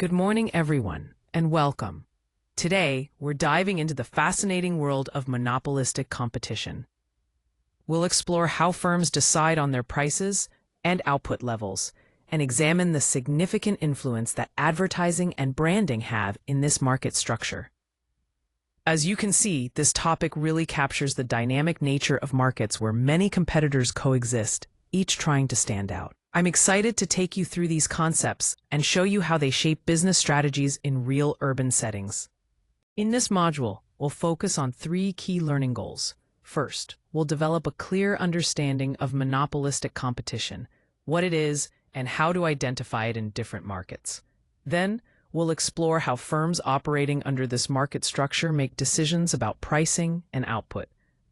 Good morning, everyone, and welcome. Today, we're diving into the fascinating world of monopolistic competition. We'll explore how firms decide on their prices and output levels, and examine the significant influence that advertising and branding have in this market structure. As you can see, this topic really captures the dynamic nature of markets where many competitors coexist, each trying to stand out. I'm excited to take you through these concepts and show you how they shape business strategies in real urban settings. In this module, we'll focus on three key learning goals. First, we'll develop a clear understanding of monopolistic competition, what it is, and how to identify it in different markets. Then, we'll explore how firms operating under this market structure make decisions about pricing and output,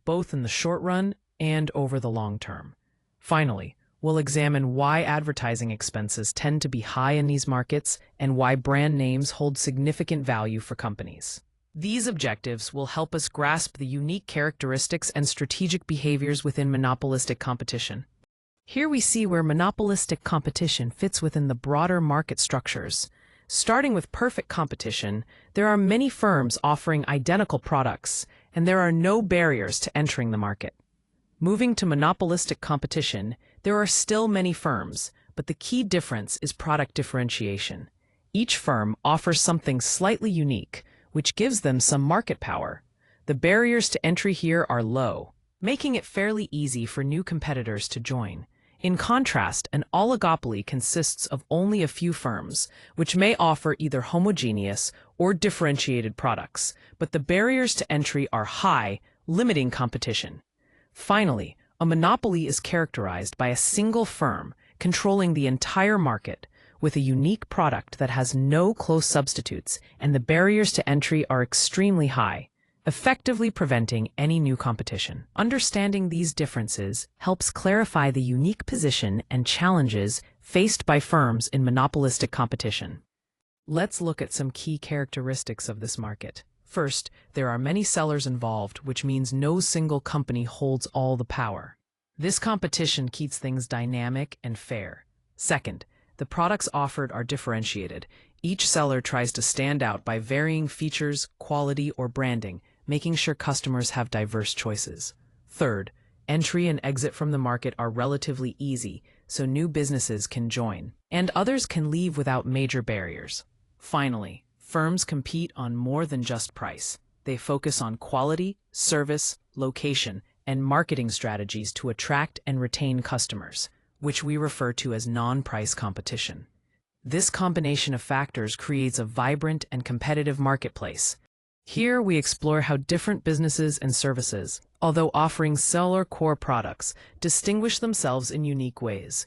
both in the short run and over the long term. Finally, we'll examine why advertising expenses tend to be high in these markets and why brand names hold significant value for companies. These objectives will help us grasp the unique characteristics and strategic behaviors within monopolistic competition. Here we see where monopolistic competition fits within the broader market structures. Starting with perfect competition, there are many firms offering identical products, and there are no barriers to entering the market. Moving to monopolistic competition, there are still many firms, but the key difference is product differentiation. Each firm offers something slightly unique, which gives them some market power. The barriers to entry here are low, making it fairly easy for new competitors to join. In contrast, an oligopoly consists of only a few firms, which may offer either homogeneous or differentiated products, but the barriers to entry are high, limiting competition. Finally, a monopoly is characterized by a single firm controlling the entire market with a unique product that has no close substitutes, and the barriers to entry are extremely high, effectively preventing any new competition. Understanding these differences helps clarify the unique position and challenges faced by firms in monopolistic competition. Let's look at some key characteristics of this market. First, there are many sellers involved, which means no single company holds all the power. This competition keeps things dynamic and fair. Second, the products offered are differentiated. Each seller tries to stand out by varying features, quality, or branding, making sure customers have diverse choices. Third, entry and exit from the market are relatively easy, so new businesses can join, and others can leave without major barriers. Finally, firms compete on more than just price. They focus on quality, service, location, and marketing strategies to attract and retain customers, which we refer to as non-price competition. This combination of factors creates a vibrant and competitive marketplace. Here we explore how different businesses and services, although offering similar core products, distinguish themselves in unique ways.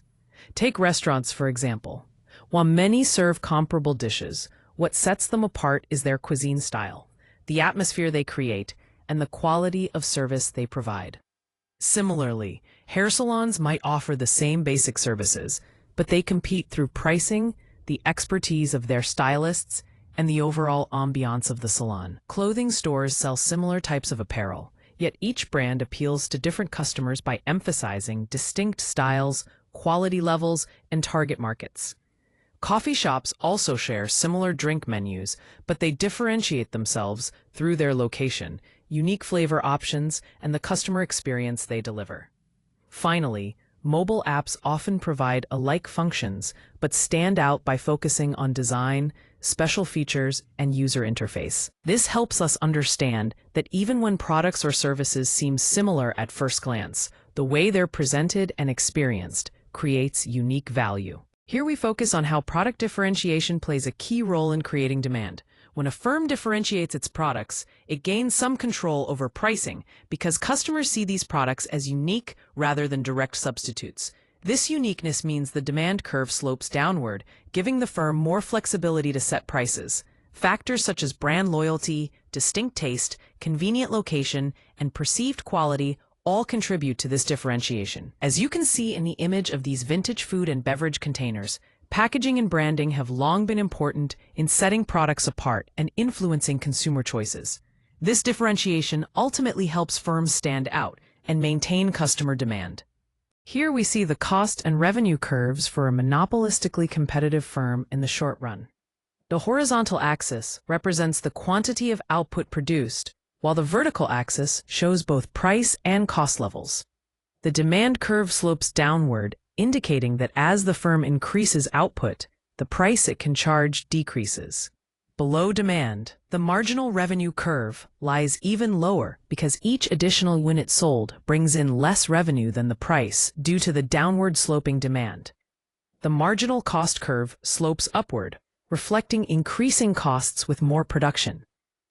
Take restaurants, for example. While many serve comparable dishes, what sets them apart is their cuisine style, the atmosphere they create, and the quality of service they provide. Similarly, hair salons might offer the same basic services, but they compete through pricing, the expertise of their stylists, and the overall ambiance of the salon. Clothing stores sell similar types of apparel, yet each brand appeals to different customers by emphasizing distinct styles, quality levels, and target markets. Coffee shops also share similar drink menus, but they differentiate themselves through their location, unique flavor options, and the customer experience they deliver. Finally, mobile apps often provide alike functions, but stand out by focusing on design, special features, and user interface. This helps us understand that even when products or services seem similar at first glance, the way they're presented and experienced creates unique value. Here we focus on how product differentiation plays a key role in creating demand. When a firm differentiates its products, it gains some control over pricing because customers see these products as unique rather than direct substitutes. This uniqueness means the demand curve slopes downward, giving the firm more flexibility to set prices. Factors such as brand loyalty, distinct taste, convenient location, and perceived quality all contribute to this differentiation. As you can see in the image of these vintage food and beverage containers, packaging and branding have long been important in setting products apart and influencing consumer choices. This differentiation ultimately helps firms stand out and maintain customer demand. Here we see the cost and revenue curves for a monopolistically competitive firm in the short run. The horizontal axis represents the quantity of output produced, while the vertical axis shows both price and cost levels. The demand curve slopes downward, indicating that as the firm increases output, the price it can charge decreases. Below demand, the marginal revenue curve lies even lower because each additional unit sold brings in less revenue than the price due to the downward sloping demand. The marginal cost curve slopes upward, reflecting increasing costs with more production.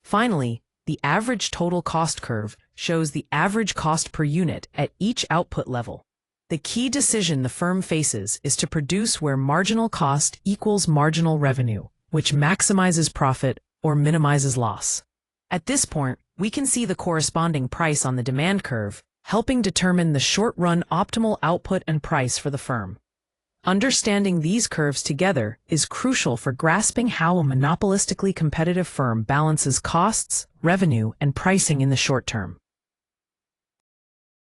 Finally, the average total cost curve shows the average cost per unit at each output level. The key decision the firm faces is to produce where marginal cost equals marginal revenue, which maximizes profit or minimizes loss. At this point, we can see the corresponding price on the demand curve, helping determine the short-run optimal output and price for the firm. Understanding these curves together is crucial for grasping how a monopolistically competitive firm balances costs, revenue, and pricing in the short term.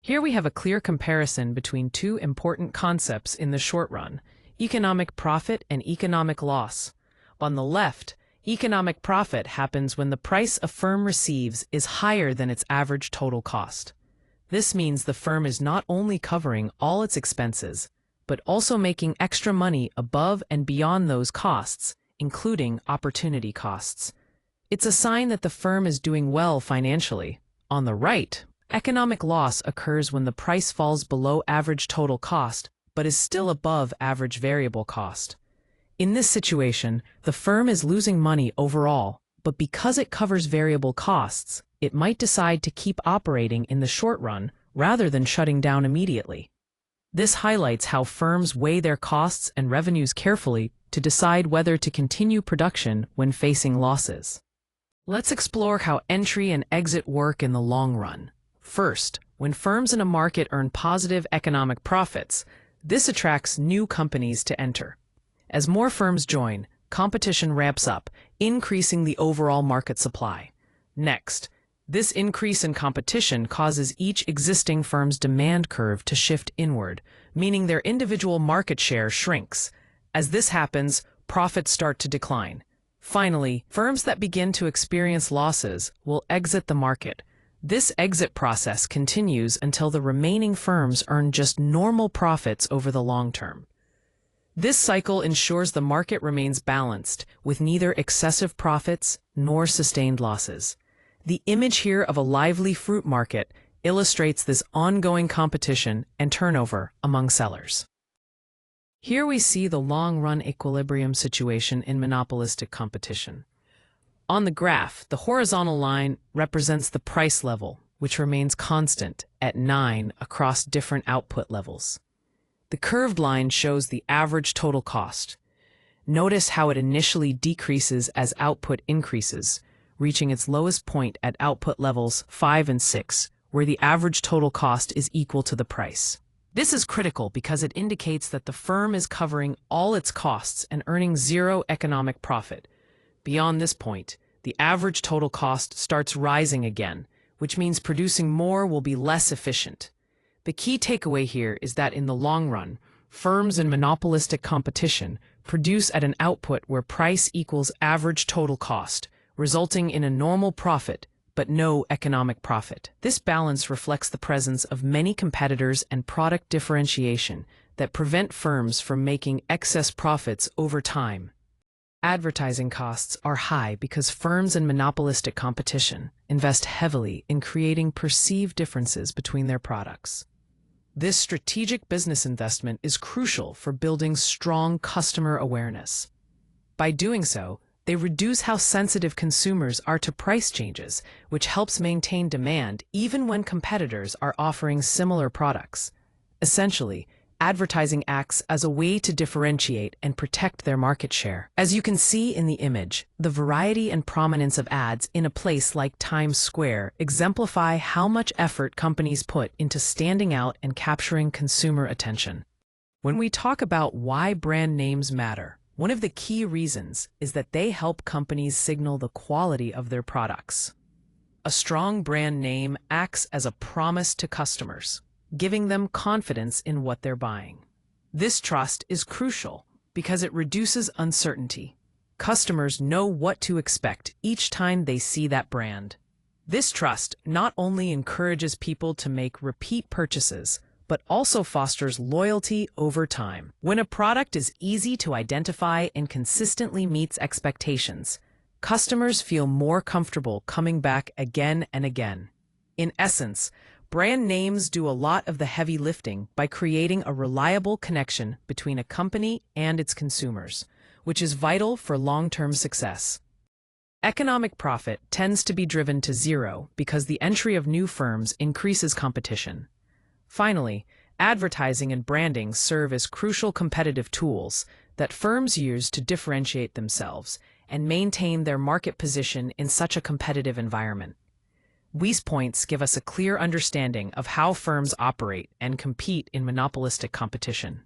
Here we have a clear comparison between two important concepts in the short run: economic profit and economic loss. On the left, economic profit happens when the price a firm receives is higher than its average total cost. This means the firm is not only covering all its expenses, but also making extra money above and beyond those costs, including opportunity costs. It's a sign that the firm is doing well financially. On the right, economic loss occurs when the price falls below average total cost, but is still above average variable cost. In this situation, the firm is losing money overall, but because it covers variable costs, it might decide to keep operating in the short run rather than shutting down immediately. This highlights how firms weigh their costs and revenues carefully to decide whether to continue production when facing losses. Let's explore how entry and exit work in the long run. First, when firms in a market earn positive economic profits, this attracts new companies to enter. As more firms join, competition ramps up, increasing the overall market supply. Next, this increase in competition causes each existing firm's demand curve to shift inward, meaning their individual market share shrinks. As this happens, profits start to decline. Finally, firms that begin to experience losses will exit the market. This exit process continues until the remaining firms earn just normal profits over the long term. This cycle ensures the market remains balanced, with neither excessive profits nor sustained losses. The image here of a lively fruit market illustrates this ongoing competition and turnover among sellers. Here we see the long-run equilibrium situation in monopolistic competition. On the graph, the horizontal line represents the price level, which remains constant at 9 across different output levels. The curved line shows the average total cost. Notice how it initially decreases as output increases, reaching its lowest point at output levels 5 and 6, where the average total cost is equal to the price. This is critical because it indicates that the firm is covering all its costs and earning zero economic profit. Beyond this point, the average total cost starts rising again, which means producing more will be less efficient. The key takeaway here is that in the long run, firms in monopolistic competition produce at an output where price equals average total cost, resulting in a normal profit, but no economic profit. This balance reflects the presence of many competitors and product differentiation that prevent firms from making excess profits over time. Advertising costs are high because firms in monopolistic competition invest heavily in creating perceived differences between their products. This strategic business investment is crucial for building strong customer awareness. By doing so, they reduce how sensitive consumers are to price changes, which helps maintain demand even when competitors are offering similar products. Essentially, advertising acts as a way to differentiate and protect their market share. As you can see in the image, the variety and prominence of ads in a place like Times Square exemplify how much effort companies put into standing out and capturing consumer attention. When we talk about why brand names matter, one of the key reasons is that they help companies signal the quality of their products. A strong brand name acts as a promise to customers, giving them confidence in what they're buying. This trust is crucial because it reduces uncertainty. Customers know what to expect each time they see that brand. This trust not only encourages people to make repeat purchases, but also fosters loyalty over time. When a product is easy to identify and consistently meets expectations, customers feel more comfortable coming back again and again. In essence, brand names do a lot of the heavy lifting by creating a reliable connection between a company and its consumers, which is vital for long-term success. Economic profit tends to be driven to zero because the entry of new firms increases competition. Finally, advertising and branding serve as crucial competitive tools that firms use to differentiate themselves and maintain their market position in such a competitive environment. These points give us a clear understanding of how firms operate and compete in monopolistic competition.